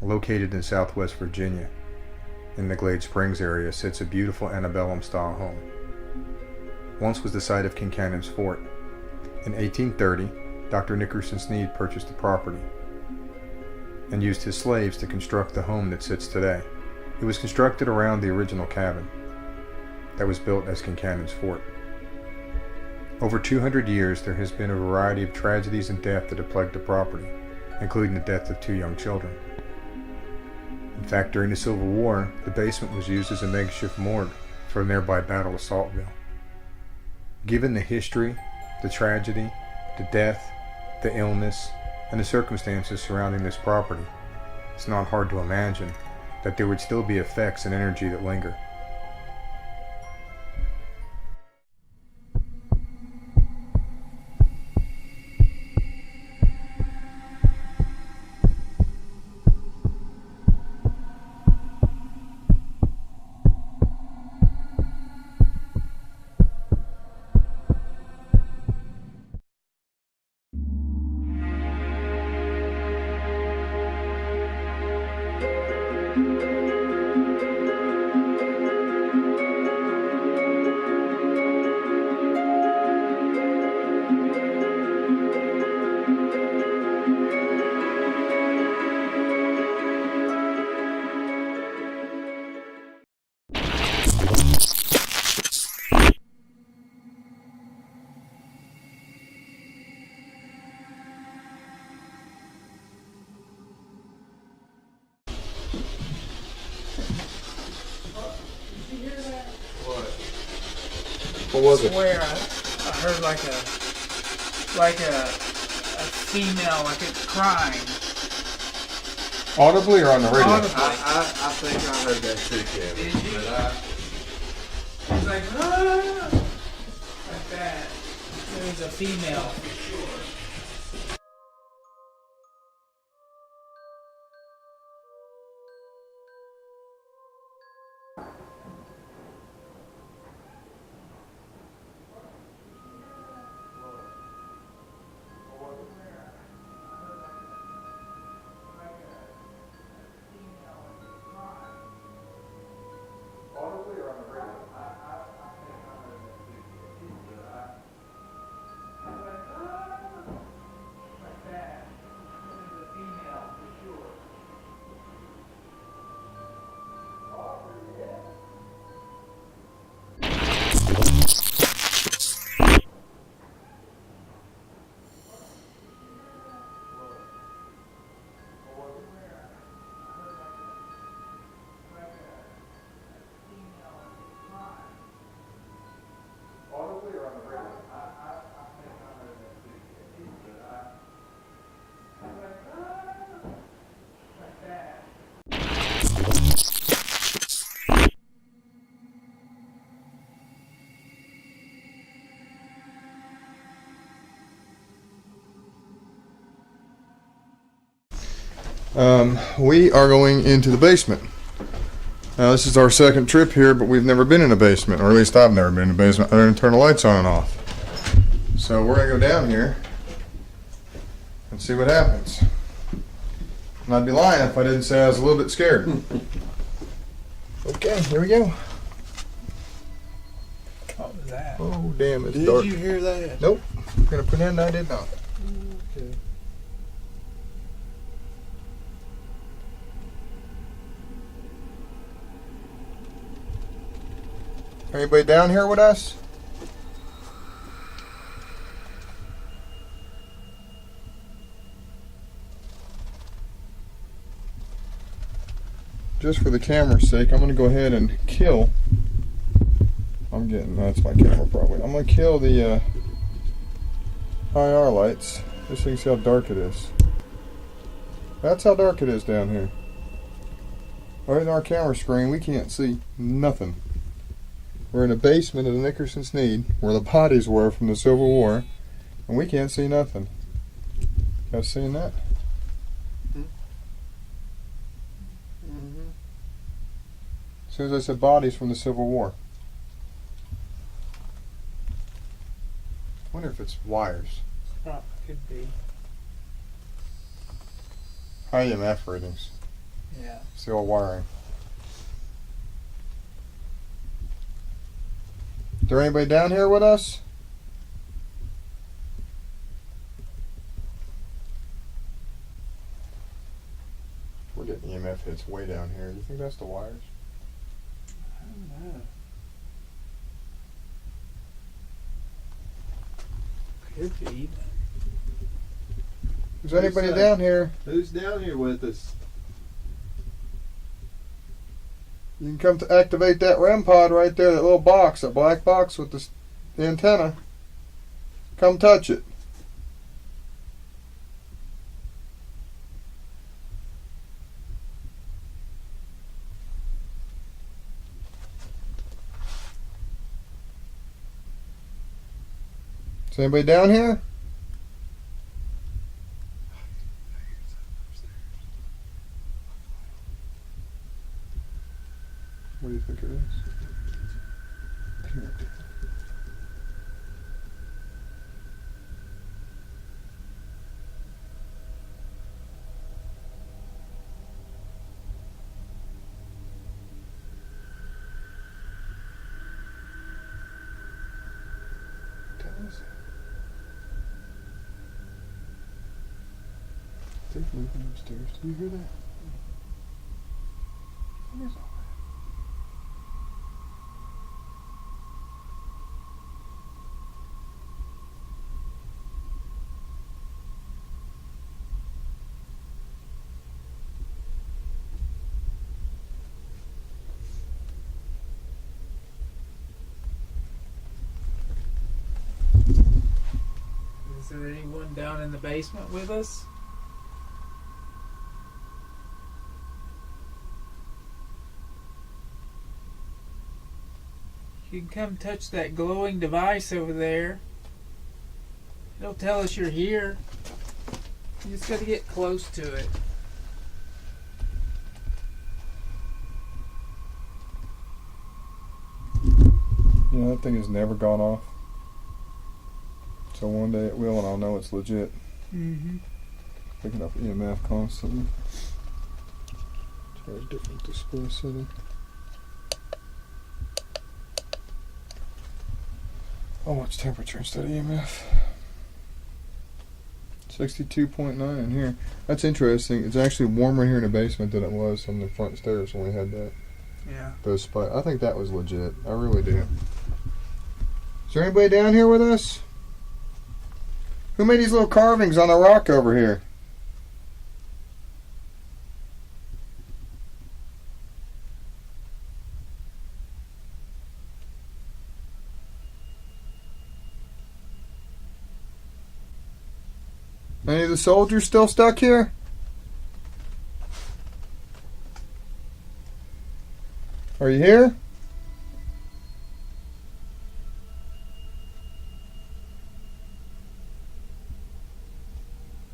Located in southwest Virginia, in the Glade Springs area, sits a beautiful antebellum-style home. Once was the site of Kincannon's Fort. In 1830, Dr. Nickerson Sneed purchased the property and used his slaves to construct the home that sits today. It was constructed around the original cabin that was built as Kincannon's Fort. Over 200 years, there has been a variety of tragedies and death that have plagued the property, including the death of 2 young children. In fact, during the Civil War, the basement was used as a makeshift morgue for the nearby Battle of Saltville. Given the history, the tragedy, the death, the illness, and the circumstances surrounding this property, it's not hard to imagine that there would still be effects and energy that linger. What was I it? swear I heard like a female, like it's crying. Audibly or on the radio? Audibly. I think I heard that too, Kevin. Did you? But It's like, ah! Like that. It was a female. We are going into the basement. Now, this is our second trip here, but we've never been in a basement, or at least I've never been in a basement other than turn the lights on and off. So we're going to go down here and see what happens. And I'd be lying if I didn't say I was a little bit scared. Okay, here we go. What was that? Oh, damn, it's Did dark. you hear that? Nope. I'm going to pretend I did not. Okay. Anybody down here with us? Just for the camera's sake, I'm going to go ahead and kill. That's my camera probably. I'm going to kill the IR lights just so you can see how dark it is. That's how dark it is down here. Right in our camera screen, we can't see nothing. We're in a basement of the Nickerson Sneed, where the bodies were from the Civil War, and we can't see nothing. You guys seen that? Mm-hmm. As soon as I said bodies from the Civil War. I wonder if it's wires. Oh, could be. High EMF readings. Yeah. It's the old wiring. Is there anybody down here with us? We're getting EMF hits way down here. You think that's the wires? I don't know. Could be. Is anybody that? down here? Who's down here with us? You can come to activate that REM pod right there, that little box, that black box with the antenna. Come touch it. Is anybody down here? What do you think it is? They're moving upstairs. Do you hear that? What is all that? Is there anyone down in the basement with us? You can come touch that glowing device over there. It'll tell us you're here. You just gotta get close to it. You know, that thing has never gone off. So one day it will, and I'll know it's legit. Mm-hmm. Picking up EMF constantly. Try a different display setting. I'll watch temperature instead of EMF. 62.9 in here. That's interesting. It's actually warmer here in the basement than it was on the front stairs when we had that. Yeah. Those spots. I think that was legit. I really do. Is there anybody down here with us? Who made these little carvings on the rock over here? Any of the soldiers still stuck here? Are you here?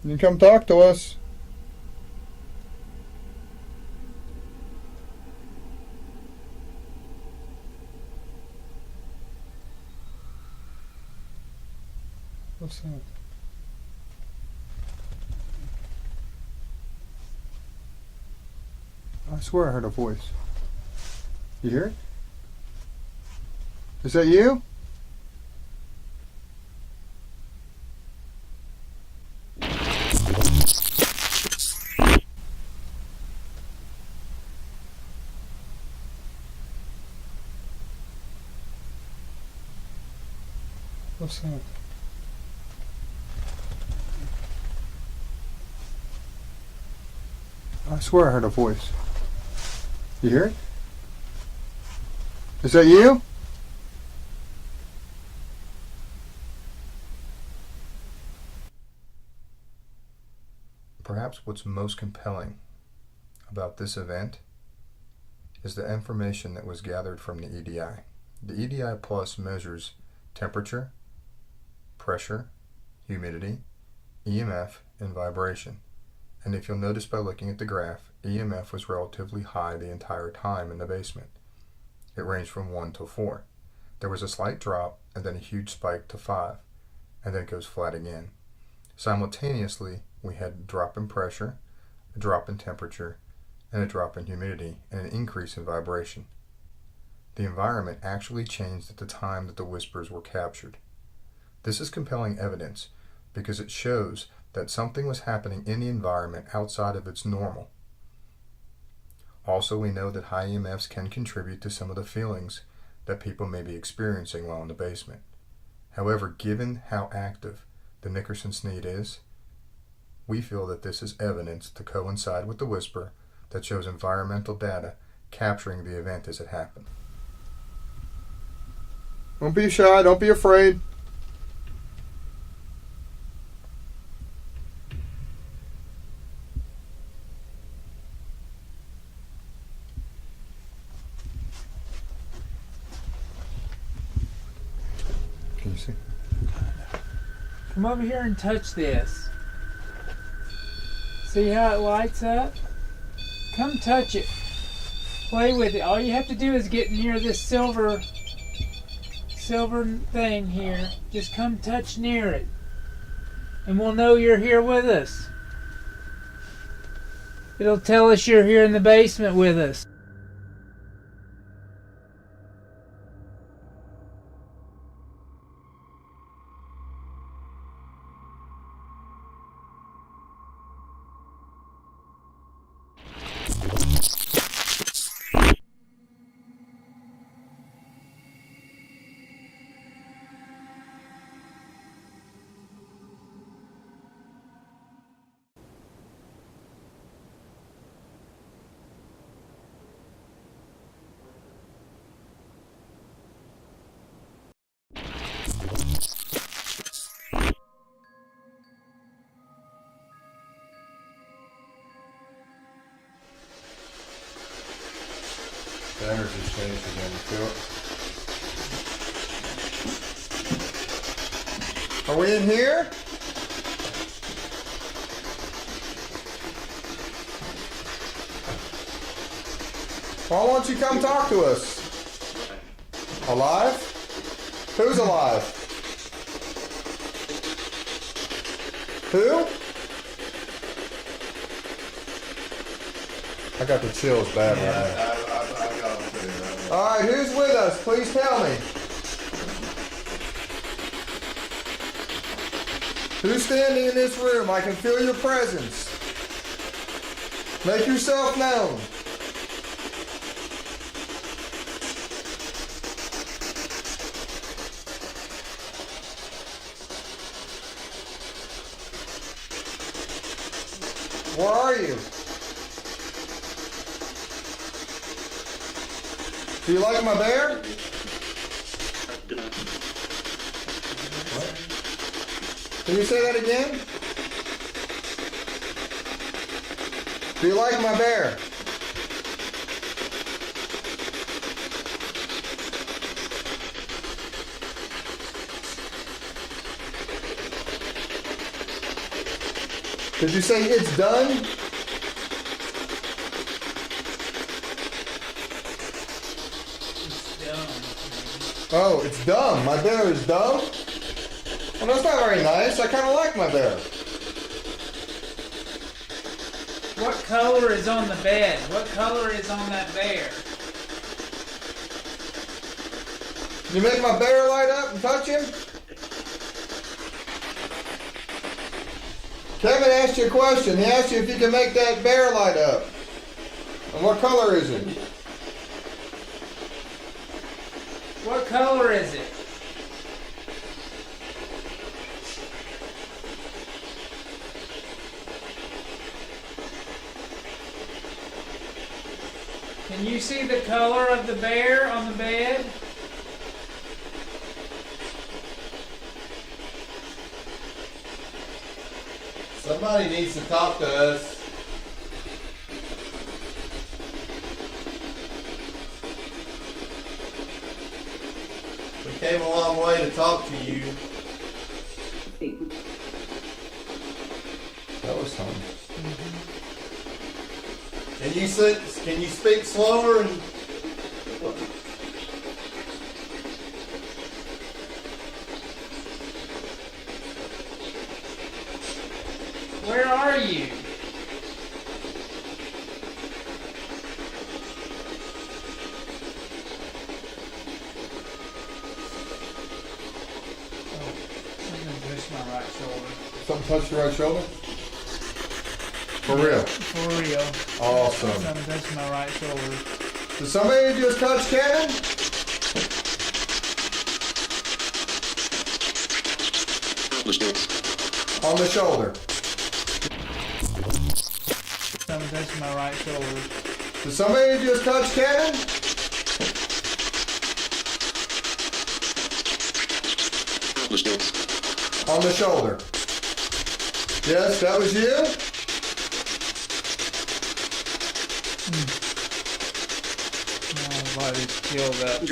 You can come talk to us. What's that? I swear I heard a voice. You hear it? Is that you? What's that? I swear I heard a voice. You hear it? Is that you? Perhaps what's most compelling about this event is the information that was gathered from the EDI. The EDI Plus measures temperature, pressure, humidity, EMF, and vibration. And if you'll notice by looking at the graph, EMF was relatively high the entire time in the basement. It ranged from 1 to 4. There was a slight drop and then a huge spike to 5, and then it goes flat again. Simultaneously, we had a drop in pressure, a drop in temperature, and a drop in humidity, and an increase in vibration. The environment actually changed at the time that the whispers were captured. This is compelling evidence because it shows that something was happening in the environment outside of its normal. Also, we know that high EMFs can contribute to some of the feelings that people may be experiencing while in the basement. However, given how active the Nickerson Sneed is, we feel that this is evidence to coincide with the whisper that shows environmental data capturing the event as it happened. Don't be shy, don't be afraid. Can you see? Come over here and touch this. See how it lights up? Come touch it. Play with it. All you have to do is get near this silver thing here. Just come touch near it. And we'll know you're here with us. It'll tell us you're here in the basement with us. The energy's changed again, you feel it? Are we in here? Why won't you come talk to us? Alive? Who's alive? Who? I got the chills bad right now. Alright, who's with us? Please tell me. Who's standing in this room? I can feel your presence. Make yourself known. Where are you? Do you like my bear? What? Can you say that again? Do you like my bear? Did you say it's done? Oh, it's dumb. My bear is dumb? Well, that's not very nice. I kind of like my bear. What color is on the bed? What color is on that bear? You make my bear light up and touch him? Kevin asked you a question. He asked you if you can make that bear light up. And what color is it? What color is it? Can you see the color of the bear on the bed? Somebody needs to talk to us. We came a long way to talk to you. That was fun. Can you speak slower and Where are you? I'm gonna push my right shoulder. Something touched your right shoulder? For real? For real. Awesome. Something touched my right shoulder. Did somebody just touch Kevin? On the shoulder. Something touched my right shoulder. Did somebody just touch Kevin? On the shoulder. Yes, that was you? My body's killed up.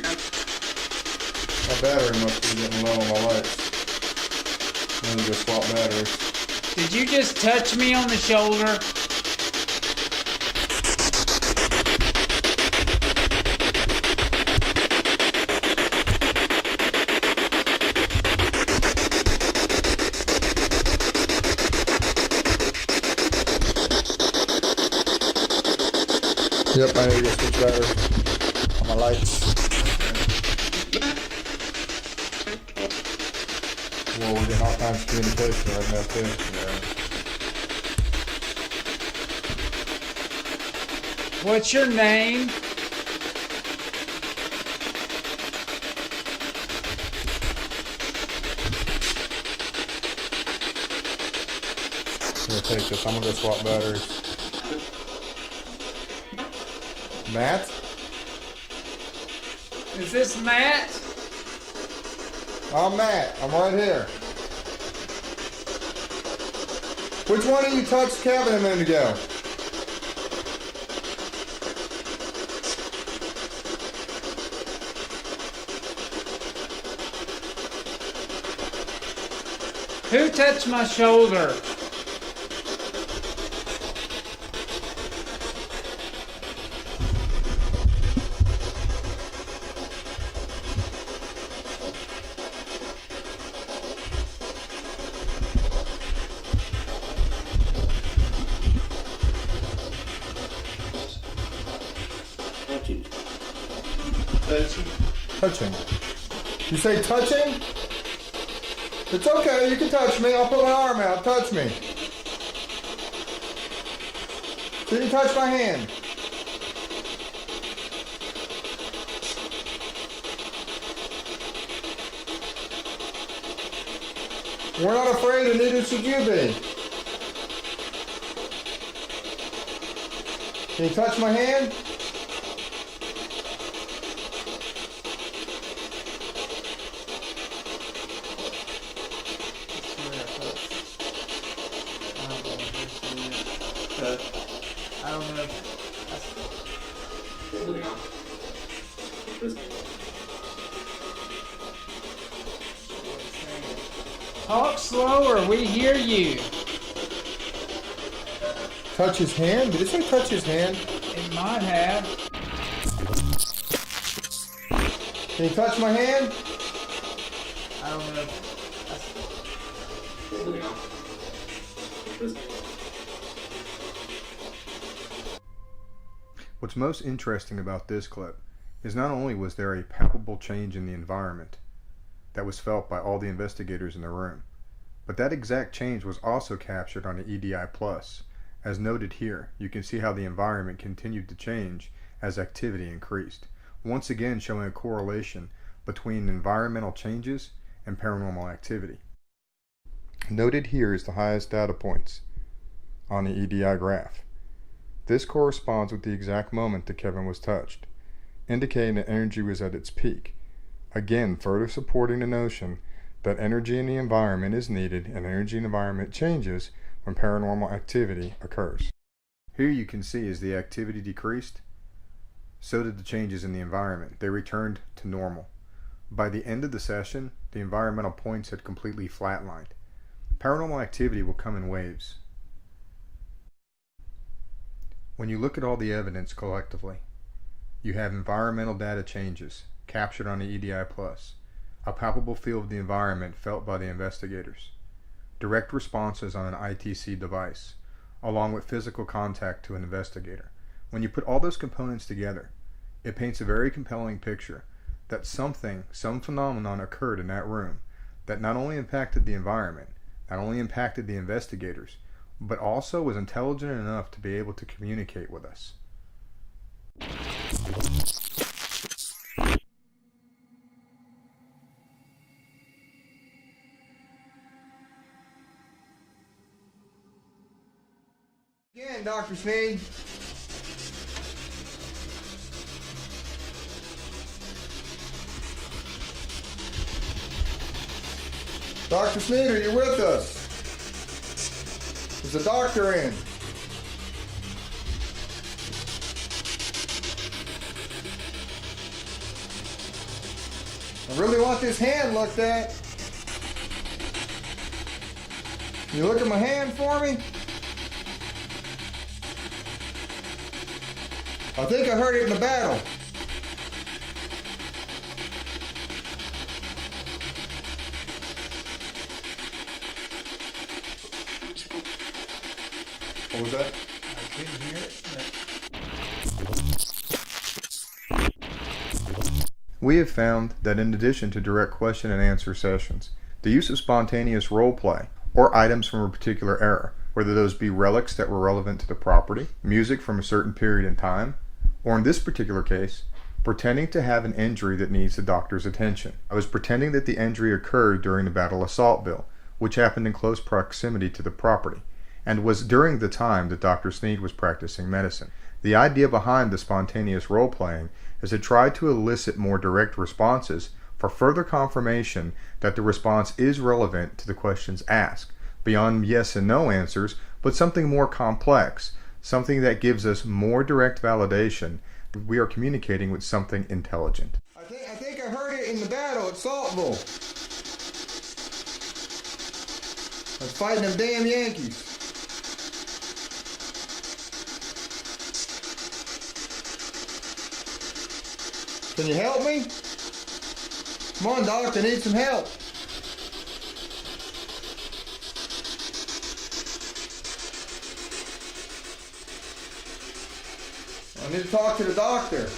My battery must be getting low on my lights. I need to swap batteries. Did you just touch me on the shoulder? Yep, I need to switch batteries on my lights. Well, we're getting all kinds of communication right now too. What's your name? I'm gonna take this. I'm gonna go swap batteries. Matt? Is this Matt? I'm Matt. I'm right here. Which one of you touched Kevin a minute ago? Who touched my shoulder? Touching. You say touching? It's okay, you can touch me. I'll put my arm out. Touch me. So you can touch my hand. We're not afraid, and neither should you be. Can you touch my hand? I don't know. Talk slower, we hear you. Touch his hand? Did it say touch his hand? It might have. Can you touch my hand? I don't know. What's most interesting about this clip is not only was there a palpable change in the environment that was felt by all the investigators in the room, but that exact change was also captured on the EDI Plus. As noted here, you can see how the environment continued to change as activity increased, once again showing a correlation between environmental changes and paranormal activity. Noted here is the highest data points on the EDI graph. This corresponds with the exact moment that Kevin was touched, indicating that energy was at its peak. Again, further supporting the notion that energy in the environment is needed and energy in the environment changes when paranormal activity occurs. Here you can see as the activity decreased, so did the changes in the environment. They returned to normal. By the end of the session, the environmental points had completely flatlined. Paranormal activity will come in waves. When you look at all the evidence collectively, you have environmental data changes captured on the EDI Plus, a palpable feel of the environment felt by the investigators, direct responses on an ITC device, along with physical contact to an investigator. When you put all those components together, it paints a very compelling picture that some phenomenon occurred in that room that not only impacted the environment, not only impacted the investigators, but also was intelligent enough to be able to communicate with us. Again, Dr. Sneed. Dr. Sneed, are you with us? Is the doctor in? I really want this hand looked at. Can you look at my hand for me? I think I heard it in the battle. What was that? I couldn't hear it, but We have found that in addition to direct question and answer sessions, the use of spontaneous role play or items from a particular era, whether those be relics that were relevant to the property, music from a certain period in time, or in this particular case, pretending to have an injury that needs the doctor's attention. I was pretending that the injury occurred during the Battle of Saltville, which happened in close proximity to the property, and was during the time that Dr. Sneed was practicing medicine. The idea behind the spontaneous role-playing is to try to elicit more direct responses for further confirmation that the response is relevant to the questions asked, beyond yes and no answers, but something more complex, something that gives us more direct validation that we are communicating with something intelligent. I think I heard it in the battle at Saltville. I was fighting them damn Yankees. Can you help me? Come on, Doc, I need some help. I need to talk to the doctor.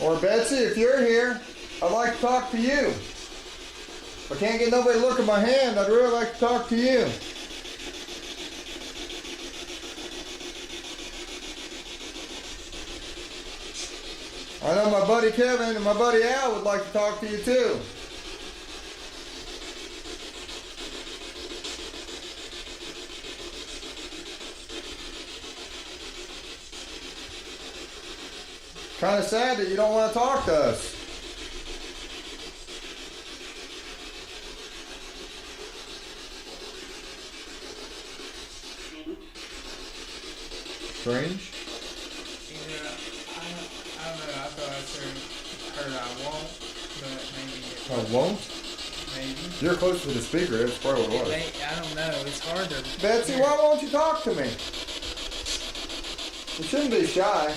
Or Betsy, if you're here, I'd like to talk to you. If I can't get nobody to look at my hand, I'd really like to talk to you. I know my buddy Kevin and my buddy Al would like to talk to you too. Kind of sad that you don't want to talk to us. Strange? yeah, I don't know. I thought I heard I won't, but maybe it I won't? maybe. You're close to the speaker, that's probably what it was. I don't know. It's hard to. Betsy, why won't you talk to me? You shouldn't be shy.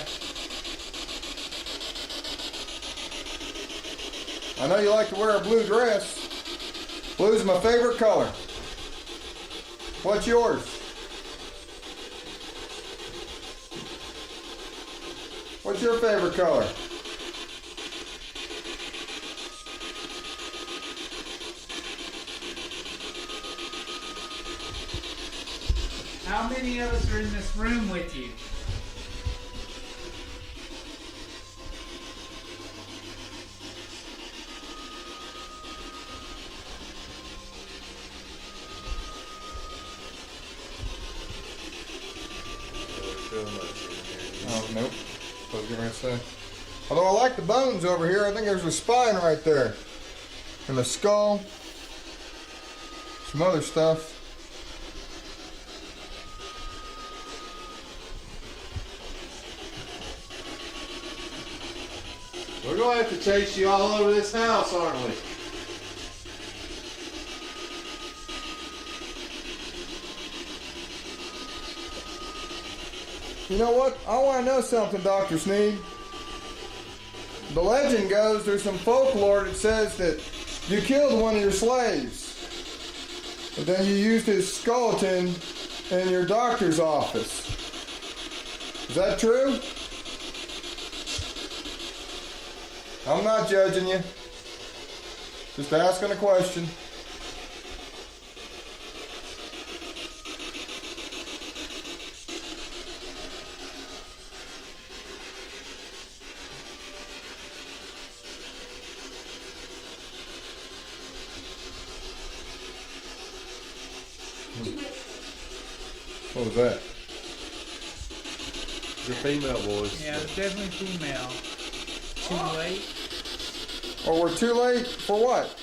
I know you like to wear a blue dress. Blue's my favorite color. What's yours? What's your favorite color? How many of us are in this room with you? Oh, nope. I was going to say. Although I like the bones over here, I think there's a spine right there. And the skull. Some other stuff. We're gonna have to chase you all over this house, aren't we? You know what? I want to know something, Dr. Sneed. The legend goes there's some folklore that says that you killed one of your slaves. And then you used his skeleton in your doctor's office. Is that true? I'm not judging you. Just asking a question. What was that? Your female voice. Yeah, it's definitely female. Too late. Oh, we're too late? For what?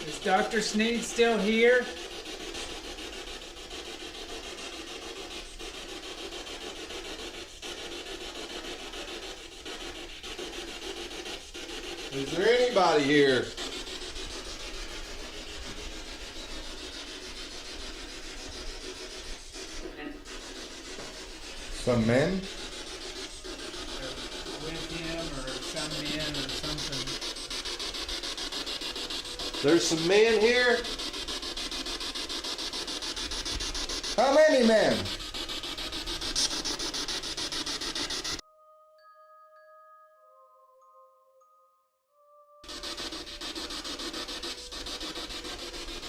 Is Dr. Sneed still here? Is there anybody here? Some men? With him or some men or something. There's some men here? How many men?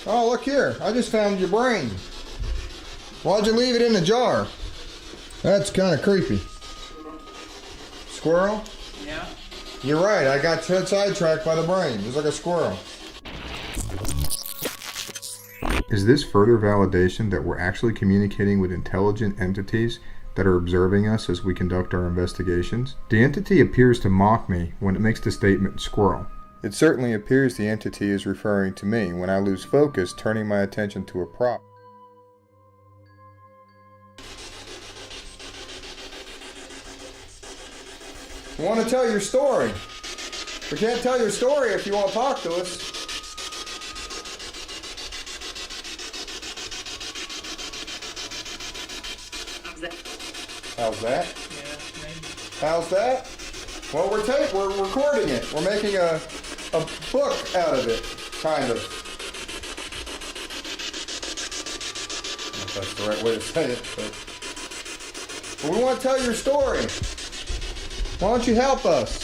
Oh, look here. I just found your brain. Why'd you leave it in the jar? That's kind of creepy. Squirrel? Yeah. You're right. I got sidetracked by the brain. It's like a squirrel. Is this further validation that we're actually communicating with intelligent entities that are observing us as we conduct our investigations? The entity appears to mock me when it makes the statement squirrel. It certainly appears the entity is referring to me when I lose focus, turning my attention to a prop. You want to tell your story. We can't tell your story if you won't talk to us. How's that? Yeah, maybe. How's that? Well, we're recording it. We're making a book out of it, kind of. I don't know if that's the right way to say it, but we want to tell your story. Why don't you help us?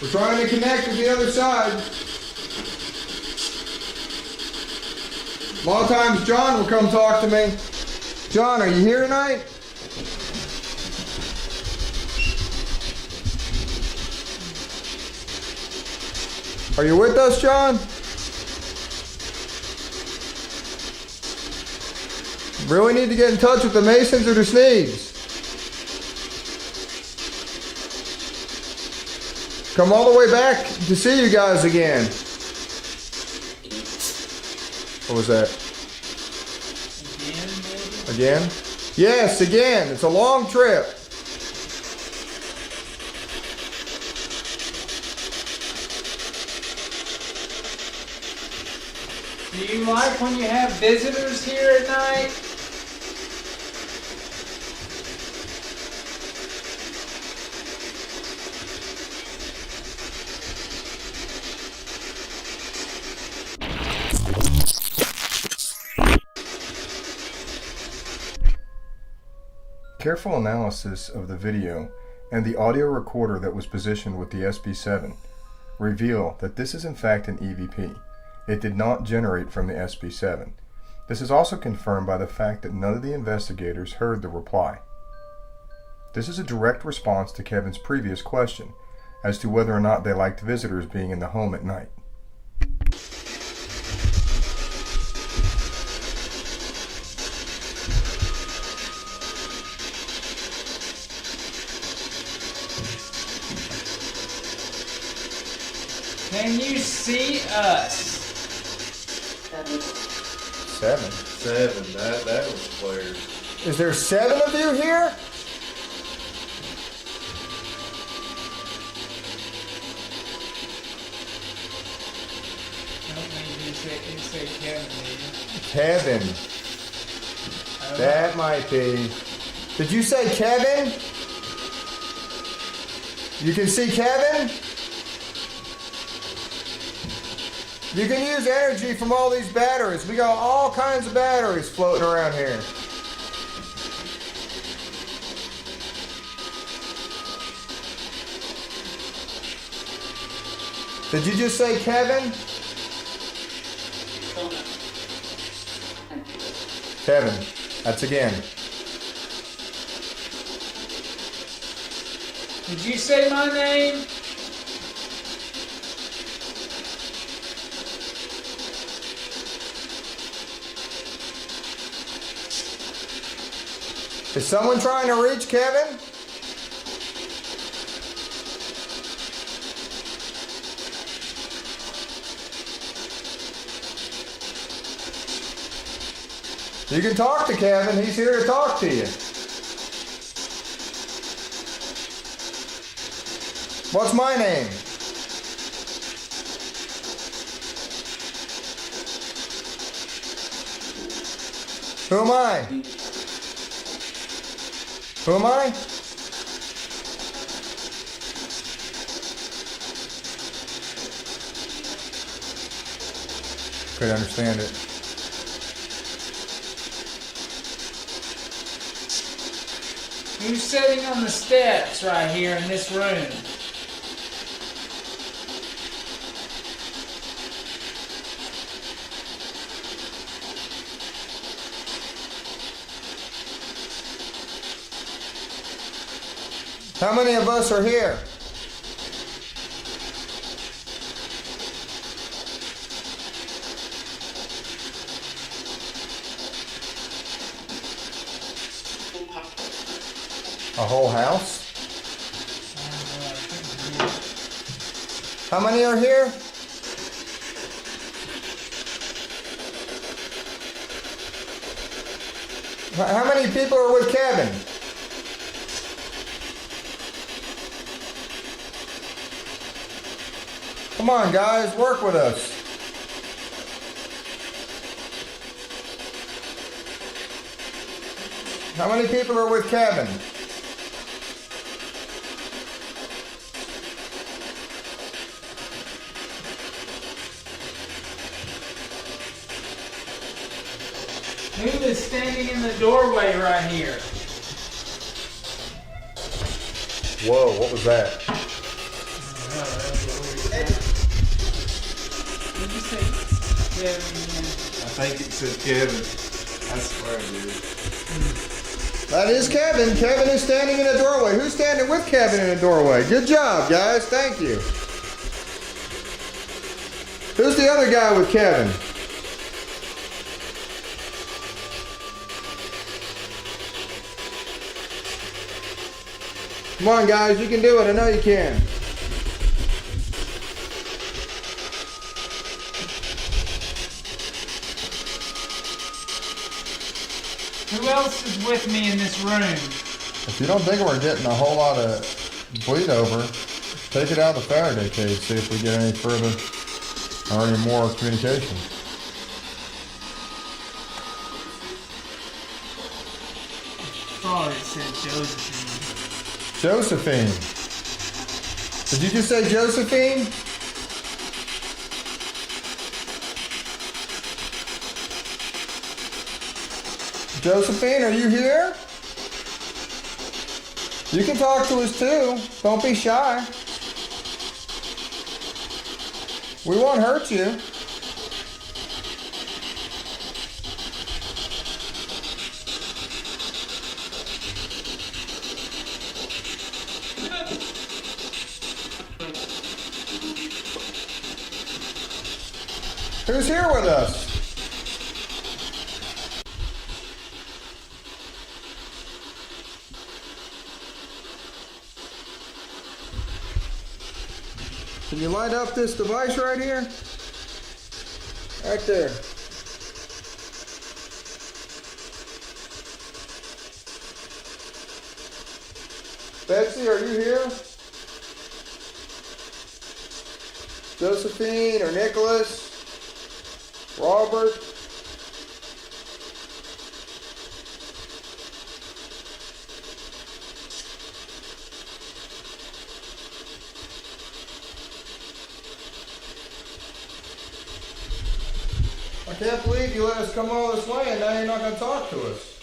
We're trying to connect with the other side. A lot of times John will come talk to me. John, are you here tonight? Are you with us, John? Really need to get in touch with the Masons or the Sneeds. Come all the way back to see you guys again. What was that? Again, maybe? Again? Yes, again. It's a long trip. Do you like when you have visitors here at night? Careful analysis of the video and the audio recorder that was positioned with the SB7 reveal that this is in fact an EVP. It did not generate from the SB7. This is also confirmed by the fact that none of the investigators heard the reply. This is a direct response to Kevin's previous question as to whether or not they liked visitors being in the home at night. Can you see us? 7. 7. That was clear. Is there 7 of you here? No, maybe you say Kevin, maybe. Kevin. That might be. Did you say Kevin? You can see Kevin? You can use energy from all these batteries. We got all kinds of batteries floating around here. Did you just say Kevin? Kevin. That's again. Did you say my name? Is someone trying to reach Kevin? You can talk to Kevin. He's here to talk to you. What's my name? Who am I? Who am I? Couldn't understand it. Who's sitting on the steps right here in this room? How many of us are here? A whole house? How many are here? How many people are with Kevin? Come on, guys, work with us. How many people are with Kevin? Who is standing in the doorway right here? Whoa, what was that? Did you say Kevin? I think it said Kevin. I swear it did. That is Kevin. Kevin is standing in a doorway. Who's standing with Kevin in a doorway? Good job, guys. Thank you. Who's the other guy with Kevin? Come on, guys. You can do it. I know you can. Who else is with me in this room? If you don't think we're getting a whole lot of bleed over, take it out of the Faraday cage, see if we get any further or any more communication. Thought it said Josephine. Josephine. Did you just say Josephine? Josephine, are you here? You can talk to us too. Don't be shy. We won't hurt you. Who's here with us? Can you light up this device right here? Right there. Betsy, are you here? Josephine or Nicholas? Robert? I can't believe you let us come all this way and now you're not going to talk to us.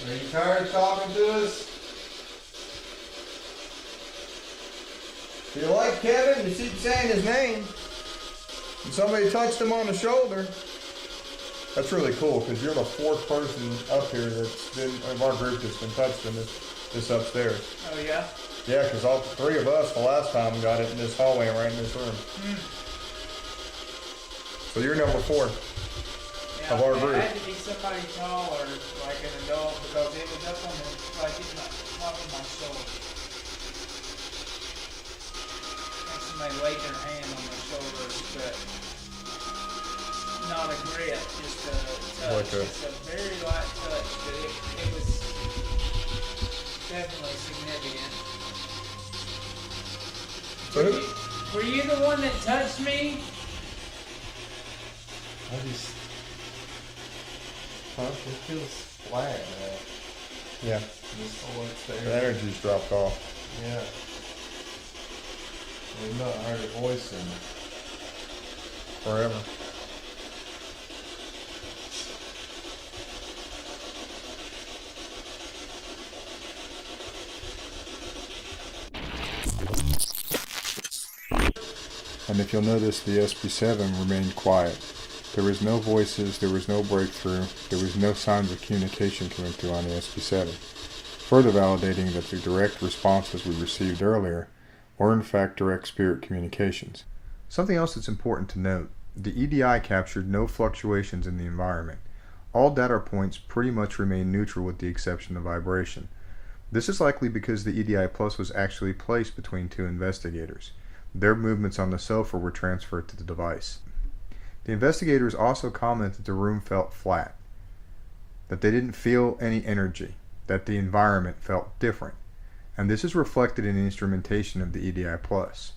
Are you tired of talking to us? Do you like Kevin? You keep saying his name. And somebody touched him on the shoulder. That's really cool because you're the fourth person up here that's been of our group that's been touched in this upstairs. Oh yeah? Yeah, because all three of us the last time got it in this hallway and right in this room. So you're number 4 Yeah, of our it group. had to be somebody tall or like an adult because it was up on the, like in my, top of my shoulder. Like somebody laid their hand on my shoulder, but not a grip, just a touch. Like a- It's a very light touch, but it was definitely significant. So who, Were you the one that touched me? I just. Huh? It feels flat now. yeah, Just all it's the there. energy's dropped off. Yeah. We've not heard a voice in Forever. And if you'll notice, the SB7 remained quiet. There was no voices, there was no breakthrough, there was no signs of communication coming through on the SB7, further validating that the direct responses we received earlier were in fact direct spirit communications. Something else that's important to note, the EDI captured no fluctuations in the environment. All data points pretty much remain neutral with the exception of vibration. This is likely because the EDI Plus was actually placed between two investigators. Their movements on the sofa were transferred to the device. The investigators also commented the room felt flat, that they didn't feel any energy, that the environment felt different, and this is reflected in the instrumentation of the EDI Plus.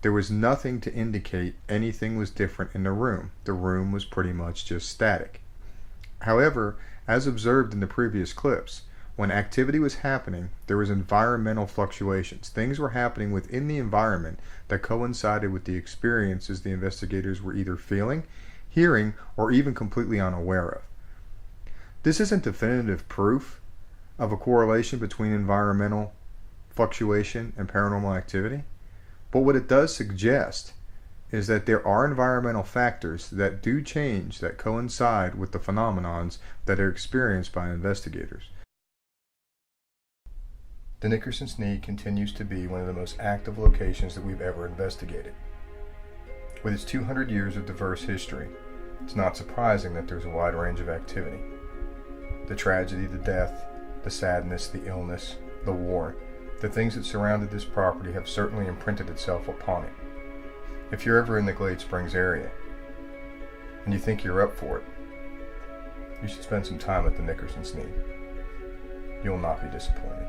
There was nothing to indicate anything was different in the room. The room was pretty much just static. However, as observed in the previous clips, when activity was happening, there was environmental fluctuations. Things were happening within the environment that coincided with the experiences the investigators were either feeling, hearing, or even completely unaware of. This isn't definitive proof, of a correlation between environmental fluctuation and paranormal activity. But what it does suggest is that there are environmental factors that do change, that coincide with the phenomenons that are experienced by investigators. The Nickerson Sneak continues to be one of the most active locations that we've ever investigated. With its 200 years of diverse history, it's not surprising that there's a wide range of activity. The tragedy, the death, the sadness, the illness, the war, the things that surrounded this property have certainly imprinted itself upon it. If you're ever in the Glade Springs area, and you think you're up for it, you should spend some time at the Nickerson Sneak. You'll not be disappointed.